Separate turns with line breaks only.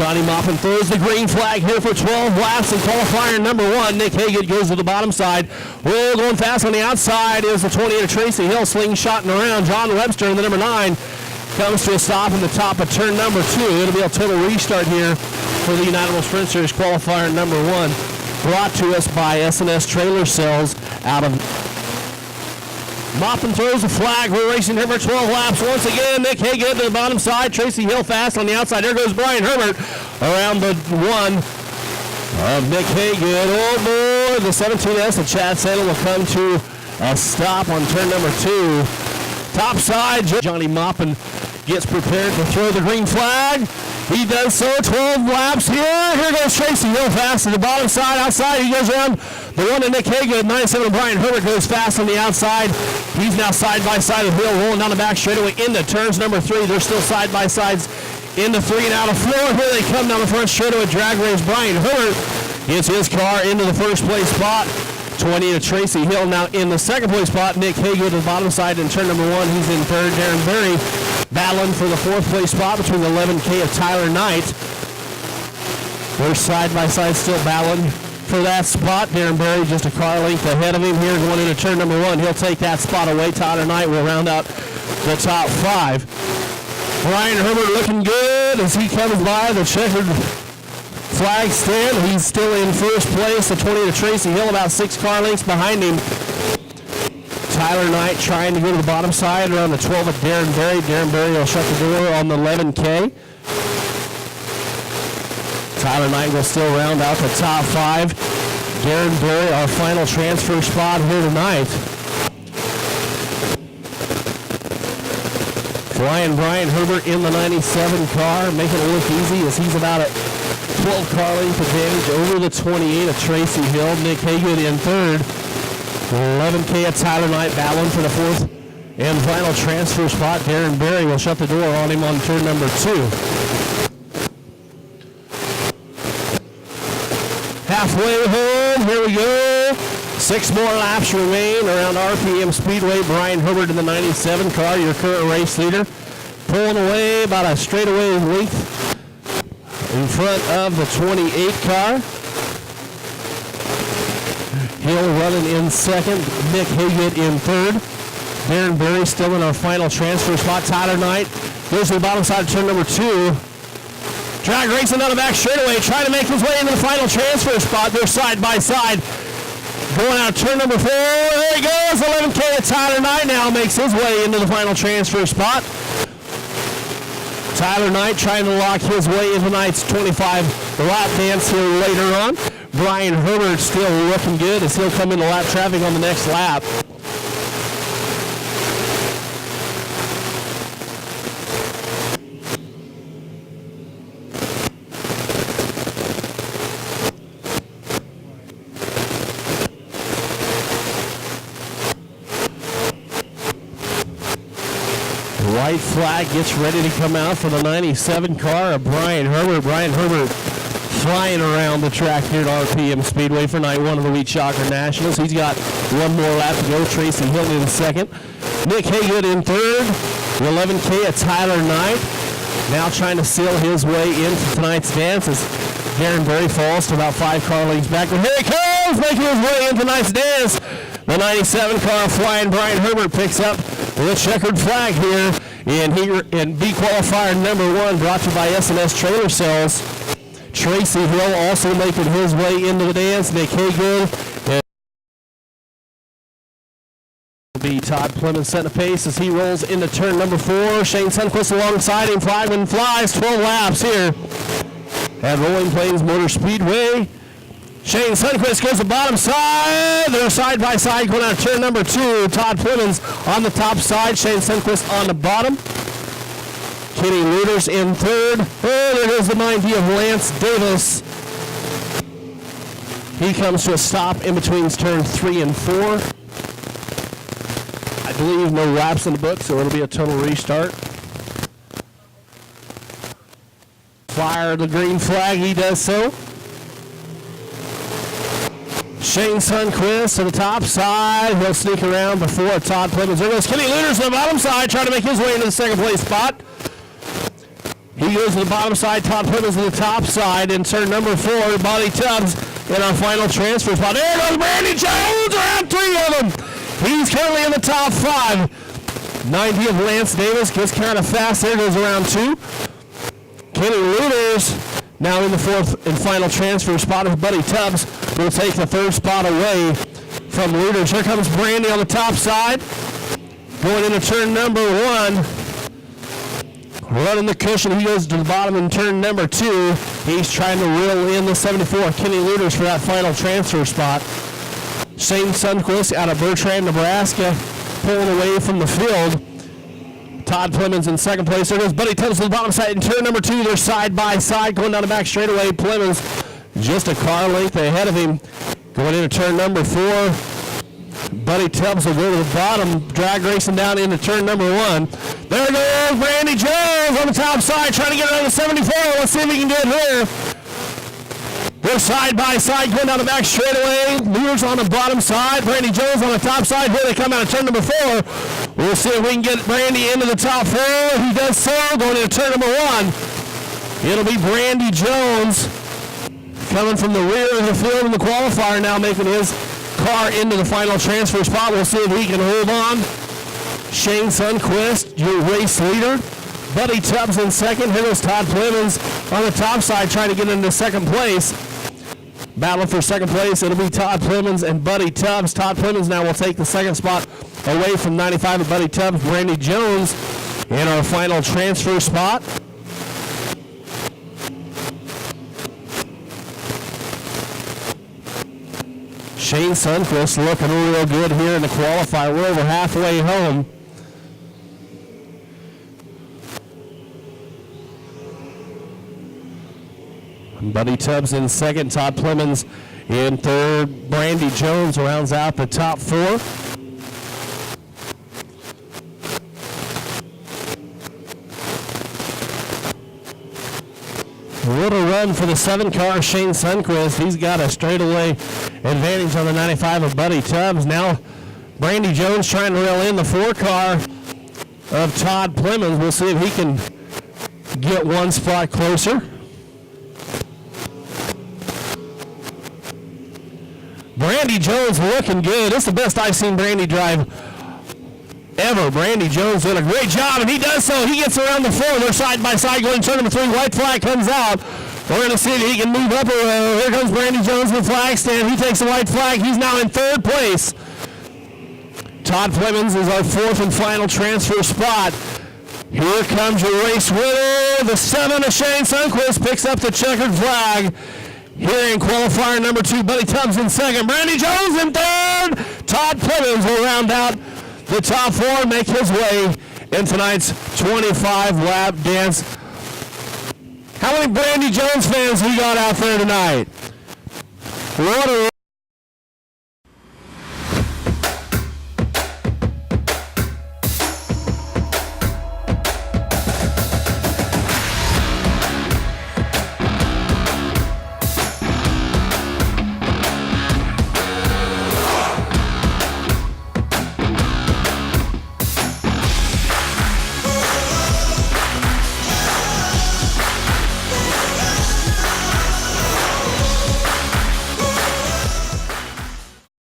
Johnny Moppin throws the green flag here for 12 laps in qualifier number 1. Nick Hagan goes to the bottom side. Will going fast on the outside is the 28 of Tracy Hill, slingshotting around. John Webster in the number 9 comes to a stop in the top of turn number 2. It'll be a total restart here for the United World Sprint Series qualifier number 1. Brought to us by S&S Trailer Sales out of Moppin throws the flag. We're racing here for 12 laps. Once again, Nick Hagan to the bottom side. Tracy Hill fast on the outside. There goes Brian Herbert around the 1 of Nick Hagan. Oh boy, the 17S of Chad Sandel will come to a stop on turn number 2. Top side, Johnny Moppin gets prepared to throw the green flag. He does so. 12 laps here. Here goes Tracy Hill fast to the bottom side. Outside, he goes around the 1 of Nick Hagan. 97 of Brian Herbert goes fast on the outside. He's now side by side of Hill, rolling down the back straightaway into turns number 3. They're still side by sides into 3 and out of 4. Here they come down the front straightaway. Drag race. Brian Herbert gets his car into the first place spot. 20 to Tracy Hill now in the second place spot. Nick Hagan to the bottom side in turn number 1. He's in third. Darren Berry battling for the 4th place spot between the 11K of Tyler Knight. We're side by side still battling for that spot. Darren Berry just a car length ahead of him here going into turn number 1. He'll take that spot away. Tyler Knight will round out the top 5. Brian Herbert looking good as he comes by the checkered flag stand. He's still in first place. The 20 to Tracy Hill about 6 car lengths behind him. Tyler Knight trying to go to the bottom side around the 12 of Darren Berry. Darren Berry will shut the door on the 11K. Tyler Knight will still round out the top 5. Darren Berry, our final transfer spot here tonight. Brian Herbert in the 97 car, making it look easy as he's about a 12 car length advantage over the 28 of Tracy Hill. Nick Hagan in third. 11K of Tyler Knight battling for the 4th and final transfer spot. Darren Berry will shut the door on him on turn number 2. Halfway home, here we go. 6 more laps remain around RPM Speedway. Brian Herbert in the 97 car, your current race leader. Pulling away about a straightaway length in front of the 28 car. Hill running in second. Nick Hagan in third. Darren Berry still in our final transfer spot. Tyler Knight goes to the bottom side of turn number 2. Drag racing down the back straightaway, trying to make his way into the final transfer spot. They're side by side. Going out turn number 4. There he goes. 11K of Tyler Knight now makes his way into the final transfer spot. Tyler Knight trying to lock his way into tonight's 25 lap dance here later on. Brian Herbert still looking good as he'll come into lap traffic on the next lap. White flag gets ready to come out for the 97 car of Brian Herbert. Brian Herbert flying around the track here at RPM Speedway for night 1 of the Wheat Shocker Nationals. He's got 1 more lap to go. Tracy Hill in second. Nick Hagan in third. 11K of Tyler Knight. Now trying to seal his way into tonight's dance as Darren Berry falls to about 5 car lengths back. But here he comes, making his way into tonight's dance. The 97 car flying Brian Herbert picks up the checkered flag here in B qualifier number 1, brought to you by S&S Trailer Sales. Tracy Hill also making his way into the dance. Nick Hagan will be Todd Plemons setting a pace as he rolls into turn number 4. Shane Sundquist alongside him. Flagman flies 12 laps here at Rolling Plains Motor Speedway. Shane Sundquist goes to the bottom side. They're side by side going out turn number 2. Todd Plemons on the top side. Shane Sundquist on the bottom. Kenny Looters in third. Oh, there goes the 90 of Lance Davis. He comes to a stop in between turns 3 and 4. I believe no laps in the book, so it'll be a total restart. Fire the green flag, he does so. Shane Sundquist to the top side. He'll sneak around before Todd Plemons. There goes Kenny Looters on the bottom side, trying to make his way into the second place spot. He goes to the bottom side. Todd Plemons to the top side. In turn number 4, Buddy Tubbs in our final transfer spot. There goes Brandy Jones, around 3 of them. He's currently in the top 5. 90 of Lance Davis gets kind of fast. There goes around 2. Kenny Looters now in the 4th and final transfer spot. Of Buddy Tubbs will take the 3rd spot away from Looters. Here comes Brandy on the top side. Going into turn number 1. Running the cushion, he goes to the bottom in turn number 2. He's trying to reel in the 74, Kenny Looters, for that final transfer spot. Shane Sundquist out of Bertrand, Nebraska, pulling away from the field. Todd Plemons in 2nd place. There goes Buddy Tubbs to the bottom side in turn number 2. They're side by side going down the back straightaway. Plemons just a car length ahead of him. Going into turn number 4. Buddy Tubbs will go to the bottom, drag racing down into turn number 1. There goes Brandy Jones on the top side, trying to get it on the 74. Let's see if he can do it here. They're side by side going down the back straightaway. Looters on the bottom side, Brandy Jones on the top side. Here they come out of turn number 4. We'll see if we can get Brandy into the top 4. He does so, going into turn number 1. It'll be Brandy Jones coming from the rear of the field in the qualifier, now making his car into the final transfer spot. We'll see if he can hold on. Shane Sundquist, your race leader. Buddy Tubbs in 2nd. Here goes Todd Plemons on the top side trying to get into 2nd place. Battle for 2nd place. It'll be Todd Plemons and Buddy Tubbs. Todd Plemons now will take the 2nd spot away from 95 of Buddy Tubbs. Brandy Jones in our final transfer spot. Shane Sundquist looking real good here in the qualifier. We're over halfway home. Buddy Tubbs in 2nd, Todd Plemons in 3rd. Brandy Jones rounds out the top 4. What a run for the 7 car, Shane Sundquist. He's got a straightaway advantage on the 95 of Buddy Tubbs. Now Brandy Jones trying to reel in the 4 car of Todd Plemons. We'll see if he can get one spot closer. Brandy Jones looking good. This is the best I've seen Brandy drive ever. Brandy Jones doing a great job, and he does so. He gets around the 4. They're side by side going to turn number 3. White flag comes out. We're going to see if he can move up a row. Here comes Brandy Jones with the flag stand. He takes the white flag. He's now in 3rd place. Todd Plemons is our 4th and final transfer spot. Here comes your race winner. The 7 of Shane Sundquist picks up the checkered flag. Here in qualifier number 2, Buddy Tubbs in 2nd. Brandy Jones in 3rd. Todd Plemons will round out the top 4 and make his way in tonight's 25-lap dance. How many Brandy Jones fans we got out there tonight? What a